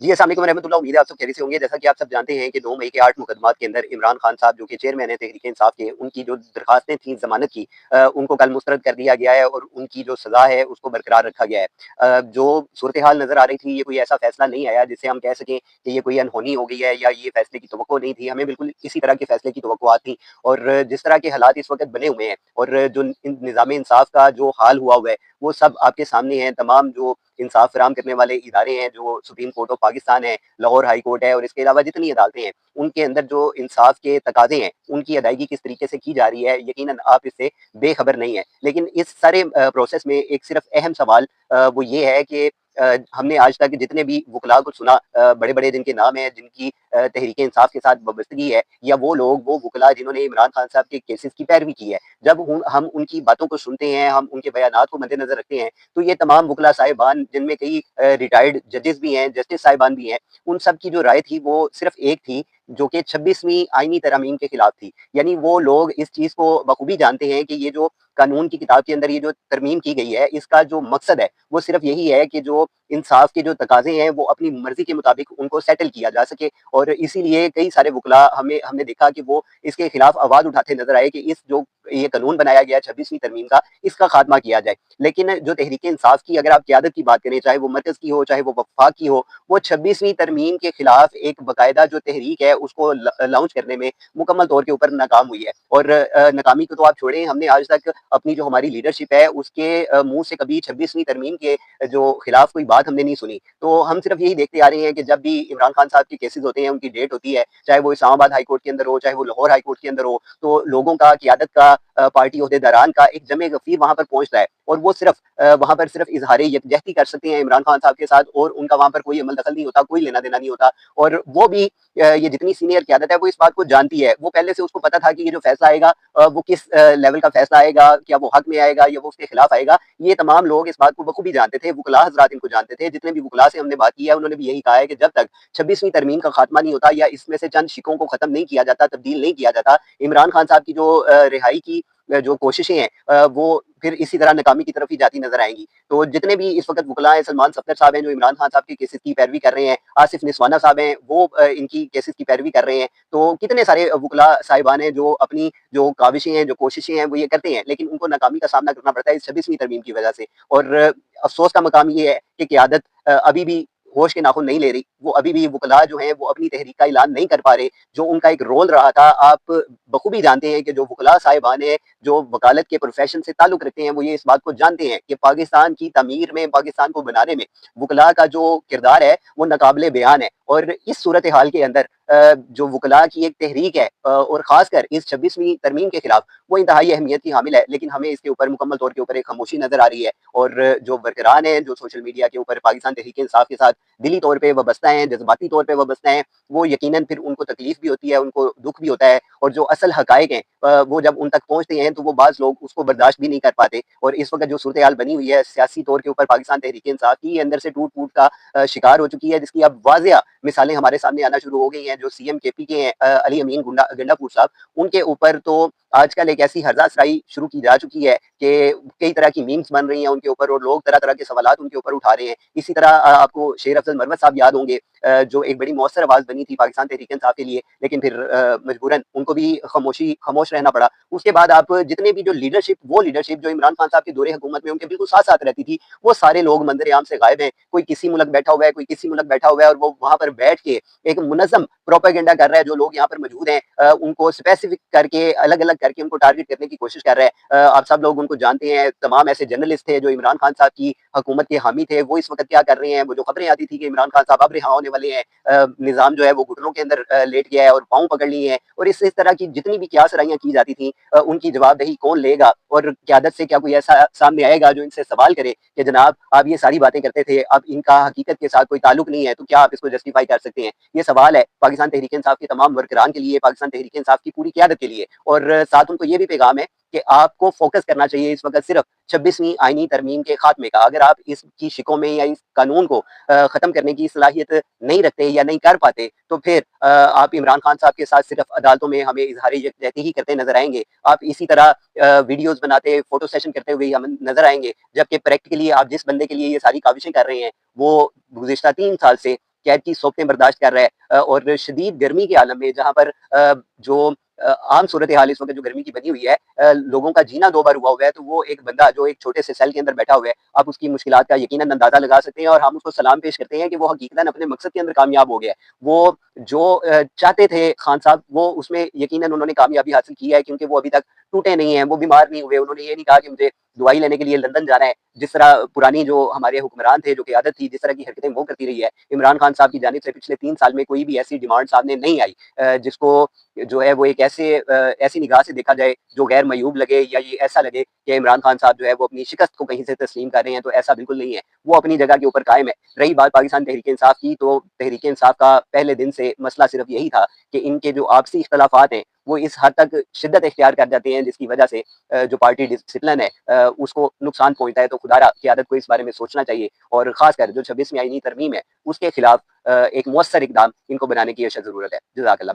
जी, अस्सलाम वालेकुम रहमतुल्लाह। उम्मीद है आप सब खैरियत से होंगे। जैसा कि आप सब जानते हैं कि 2 मई के 8 मुकदमात के अंदर इमरान खान साहब जो कि चेयरमैन है तहरीक इंसाफ के, उनकी जो दरखास्तें थी ज़मानत की, उनको कल मुस्तरद कर दिया गया है और उनकी जो सज़ा है उसको बरकरार रखा गया है। जो सूरत-ए-हाल नज़र आ रही थी, ये कोई ऐसा फ़ैसला नहीं आया जिससे हम कह सकें कि ये कोई अनहोनी हो गई है या ये फ़ैसले की तवक्को नहीं थी। हमें बिल्कुल इसी तरह के फ़ैसले की तवक्कुआत थी और जिस तरह के हालात इस वक़्त बने हुए हैं और जो निज़ाम इंसाफ का जो हाल हुआ है, वो सब आपके सामने है। तमाम जो इंसाफ फराहम करने वाले इदारे हैं, जो सुप्रीम कोर्ट ऑफ पाकिस्तान है, लाहौर हाई कोर्ट है और इसके अलावा जितनी अदालतें हैं, उनके अंदर जो इंसाफ के तकाज़े हैं, उनकी अदायगी किस तरीके से की जा रही है, यकीनन आप इससे बेखबर नहीं है। लेकिन इस सारे प्रोसेस में एक सिर्फ अहम सवाल वो ये है कि हमने आज तक जितने भी वकला को सुना, बड़े-बड़े जिनके नाम हैं, जिनकी तहरीक इंसाफ के साथ वाबस्तगी है, या वो लोग, वो वकला जिन्होंने इमरान खान साहब के केसेस की पैरवी की है, जब हम उनकी बातों को सुनते हैं, हम उनके बयानात को मद्देनज़र रखते हैं, तो ये तमाम वकला साहिबान, जिनमें कई रिटायर्ड जजेस भी हैं, जस्टिस साहिबान भी हैं, उन सब की जो राय थी वो सिर्फ एक थी, जो कि 26वीं आईनी तरमीम के खिलाफ थी। यानी वो लोग इस चीज़ को बखूबी जानते हैं कि ये जो कानून की किताब के अंदर ये जो तरमीम की गई है, इसका जो मकसद है वो सिर्फ यही है कि जो इंसाफ के जो तकाजे हैं वो अपनी मर्जी के मुताबिक उनको सेटल किया जा सके। और इसीलिए कई सारे वकला हमने देखा कि वो इसके खिलाफ आवाज़ उठाते नजर आए कि इस जो ये कानून बनाया गया 26वीं तरमीम का, इसका खात्मा किया जाए। लेकिन जो तहरीक इंसाफ की अगर आप क़यादत की बात करें, चाहे वो मरकज़ की हो, चाहे वो वफाक की हो, वो 26वीं तरमीम के खिलाफ एक बाकायदा जो तहरीक है उसको लॉन्च करने में मुकम्मल तौर के ऊपर नाकाम हुई है। और नाकामी को तो आप छोड़ें, हमने आज तक अपनी जो हमारी लीडरशिप है उसके मुँह से कभी 26वीं तरमीम के जो खिलाफ कोई बात हमने नहीं सुनी। तो हम सिर्फ यही देखते आ रहे हैं कि जब भी इमरान खान साहब के केसेस होते हैं, उनकी डेट होती है, चाहे वो इस्लामाबाद हाई कोर्ट के अंदर हो, चाहे वो लाहौर हाई कोर्ट के अंदर हो, तो लोगों का, क़यादत का, पार्टी ओहदेदारान का एक जमे गफ़ीर वहाँ पर पहुँचता है और वो सिर्फ वहाँ पर सिर्फ इज़हारे यकजहती कर सकते हैं इमरान खान साहब के साथ और उनका वहाँ पर कोई अमल दखल नहीं होता, कोई लेना-देना नहीं होता। और वो भी ये जितनी सीनियर क़यादत है वो इस बात को जानती है। वो पहले से उसको पता था कि ये जो फ़ैसला आएगा वो किस लेवल का फ़ैसला आएगा, क्या वो हक़ में आएगा या वो उसके खिलाफ आएगा। ये तमाम लोग इस बात को बखूबी जानते थे, वकला हज़रात इनको जानते थे। जितने भी वकला से हमने बात की है, उन्होंने भी यही कहा है कि जब तक 26वीं तरमीम का खात्मा नहीं होता या इसमें से चंद शिकों को ख़त्म नहीं किया जाता, तब्दील नहीं किया जाता, इमरान खान साहब की जो रिहाई की जो कोशिशें हैं, वो फिर इसी तरह नाकामी की तरफ ही जाती नज़र आएँगी। तो जितने भी इस वक़्त वकला हैं, सलमान सफ़दर साहब हैं जो इमरान खान साहब के केसेस की पैरवी कर रहे हैं, आसिफ निस्वाना साहब हैं, वो इनकी केसेस की पैरवी कर रहे हैं। तो कितने सारे वकला साहिबान हैं जो अपनी जो काविशें हैं, जो कोशिशें हैं, वो ये करते हैं, लेकिन उनको नाकामी का सामना करना पड़ता है इस 26वीं तरमीम की वजह से। और अफ़सोस का मकाम ये है कि क़यादत अभी भी होश के नाखुन नहीं ले रही। वो अभी भी वकला जो हैं वो अपनी तहरीक का ऐलान नहीं कर पा रहे, जो उनका एक रोल रहा था। आप बखूबी जानते हैं कि जो वकला साहिबान हैं, जो वकालत के प्रोफ़ेशन से ताल्लुक़ रखते हैं, वो ये इस बात को जानते हैं कि पाकिस्तान की तमीर में, पाकिस्तान को बनाने में वकला का जो किरदार है वो नाक़ाबिले बयान है। और इस सूरत-ए-हाल के अंदर जो वकला की एक तहरीक है और ख़ासकर इस 26वीं तरमीम के खिलाफ, वो इंतहाई अहमियत की हामिल है। लेकिन हमें इसके ऊपर मुकम्मल तौर के ऊपर एक खामोशी नज़र आ रही है। और जो वर्करान हैं, जो सोशल मीडिया के ऊपर पाकिस्तान तहरीक इंसाफ के साथ दिली तौर पे वाबस्ता हैं, जज़्बाती तौर पे वाबस्ता हैं, वो यकीनन फिर उनको तकलीफ़ भी होती है, उनको दुःख भी होता है। और जो असल हक़ाइक़ हैं वो जब उन तक पहुँचते हैं, तो वो बाज़ लोग उसको बर्दाश्त भी नहीं कर पाते। और इस वक़्त जो सूरत-ए-हाल बनी हुई है सियासी तौर के ऊपर, पाकिस्तान तहरीक इंसाफ की अंदर से टूट-फूट का शिकार हो चुकी है, जिसकी अब वाज़िया मिसालें हमारे सामने आना शुरू हो गई हैं। जो सीएम केपी के हैं, अली अमीन गंडापुर साहब, उनके ऊपर तो आजकल एक ऐसी हर्ज़ा-अफ़ज़ाई शुरू की जा चुकी है कि कई तरह की मीम्स बन रही हैं उनके ऊपर और लोग तरह-तरह के सवालात उनके ऊपर उठा रहे हैं। इसी तरह आपको शेर अफ़ज़ल मरवत साहब याद होंगे, जो एक बड़ी मौसर आवाज़ बनी थी पाकिस्तान तहरीक इंसाफ के लिए, लेकिन फिर मजबूरन उनको भी खामोश रहना पड़ा। उसके बाद आप जितने भी जो लीडरशिप जो इमरान खान साहब के दौरे हुकूमत में उनके बिल्कुल साथ-साथ रहती थी, वो सारे लोग मंज़र-ए-आम से गायब हैं। कोई किसी मुल्क बैठा हुआ है, कोई किसी मुल्क बैठा हुआ है और वो वहाँ पर बैठ के एक मुनज़्ज़म प्रोपेगेंडा कर रहा है। जो लोग यहाँ पर मौजूद हैं, उनको स्पेसिफ़िक करके, अलग-अलग करके उनको टारगेट करने की कोशिश कर रहा है। आप सब लोग उनको जानते हैं, तमाम ऐसे जर्नलिस्ट थे जो इमरान खान साहब की हुकूमत के हामी थे, वो इस वक़्त क्या कर रहे हैं? वो जो खबरें आती थी कि इमरान खान साहब अब रिहा होने वाले हैं, निज़ाम जो है वो घुटनों के अंदर लेट गया है और पाँव पकड़ लिए हैं, और इस तरह की जितनी भी कियास-राइयाँ की जाती थी, उनकी जवाबदेही कौन लेगा? और क़यादत से क्या कोई ऐसा सामने आएगा जो इनसे सवाल करे कि जनाब आप ये सारी बातें करते थे, अब इनका हकीकत के साथ कोई ताल्लुक नहीं है, तो क्या आप इसको जस्टिफ़ाई कर सकते हैं? ये सवाल है पाकिस्तान तहरीक इंसाफ के तमाम वर्करान के लिए, पाकिस्तान तहरीक इंसाफ की पूरी क़यादत के लिए। और साथ उनको ये भी पैगाम है कि आपको फ़ोकस करना चाहिए इस वक़्त सिर्फ़ 26वीं आईनी तरमीम के ख़ात्मे का। अगर आप इसकी शिकों में या इस कानून को ख़त्म करने की सलाहियत नहीं रखते या नहीं कर पाते, तो फिर आप इमरान खान साहब के साथ सिर्फ़ अदालतों में हमें इज़हार यकजहती ही करते नज़र आएँगे। आप इसी तरह वीडियोज़ बनाते, फ़ोटो सेशन करते हुए हम नज़र आएँगे। जबकि प्रैक्टिकली आप जिस बंदे के लिए ये सारी काविशें कर रहे हैं, वो गुज़िश्ता 3 साल से قید کی صحبتیں برداشت کر رہا ہے اور شدید گرمی کے عالم میں جہاں پر جو عام صورتحال اس وقت جو گرمی کی بنی ہوئی ہے، لوگوں کا جینا دو بار ہوا ہوا ہے، تو وہ ایک بندہ جو ایک چھوٹے سے سیل کے اندر بیٹھا ہوا ہے، آپ اس کی مشکلات کا یقیناً اندازہ لگا سکتے ہیں، اور ہم اس کو سلام پیش کرتے ہیں کہ وہ حقیقتاً اپنے مقصد کے اندر کامیاب ہو گیا ہے۔ وہ جو چاہتے تھے خان صاحب، وہ اس میں یقیناً انہوں نے کامیابی حاصل کی ہے، کیونکہ وہ ابھی تک ٹوٹے نہیں ہیں، وہ بیمار نہیں ہوئے، انہوں نے یہ نہیں کہا کہ مجھے دوائی لینے کے لیے لندن جانا ہے، جس طرح پرانی جو ہمارے حکمران تھے، جو قیادت تھی، جس طرح کی حرکتیں وہ کرتی رہی ہے۔ عمران خان صاحب کی جانب سے پچھلے 3 سال میں کوئی بھی ایسی ڈیمانڈ سامنے نہیں آئی جس کو جو ہے وہ ایک ایسی نگاہ سے دیکھا جائے جو غیر معیوب لگے، یا یہ ایسا لگے کہ عمران خان صاحب جو ہے وہ اپنی شکست کو کہیں سے تسلیم کر رہے ہیں، تو ایسا بالکل نہیں ہے۔ وہ اپنی جگہ کے اوپر قائم ہے۔ رہی بات پاکستان تحریک انصاف کی، تو تحریک انصاف کا پہلے دن سے مسئلہ صرف یہی تھا کہ ان کے جو آپسی اختلافات ہیں وہ اس حد تک شدت اختیار کر جاتے ہیں جس کی وجہ سے جو پارٹی ڈسپلن ہے اس کو نقصان پہنچتا ہے۔ تو خدا را قیادت کو اس بارے میں سوچنا چاہیے، اور خاص کر جو 26ویں آئینی ترمیم ہے اس کے خلاف ایک مؤثر اقدام ان کو بنانے کی اشد ضرورت ہے۔ جزاک اللہ۔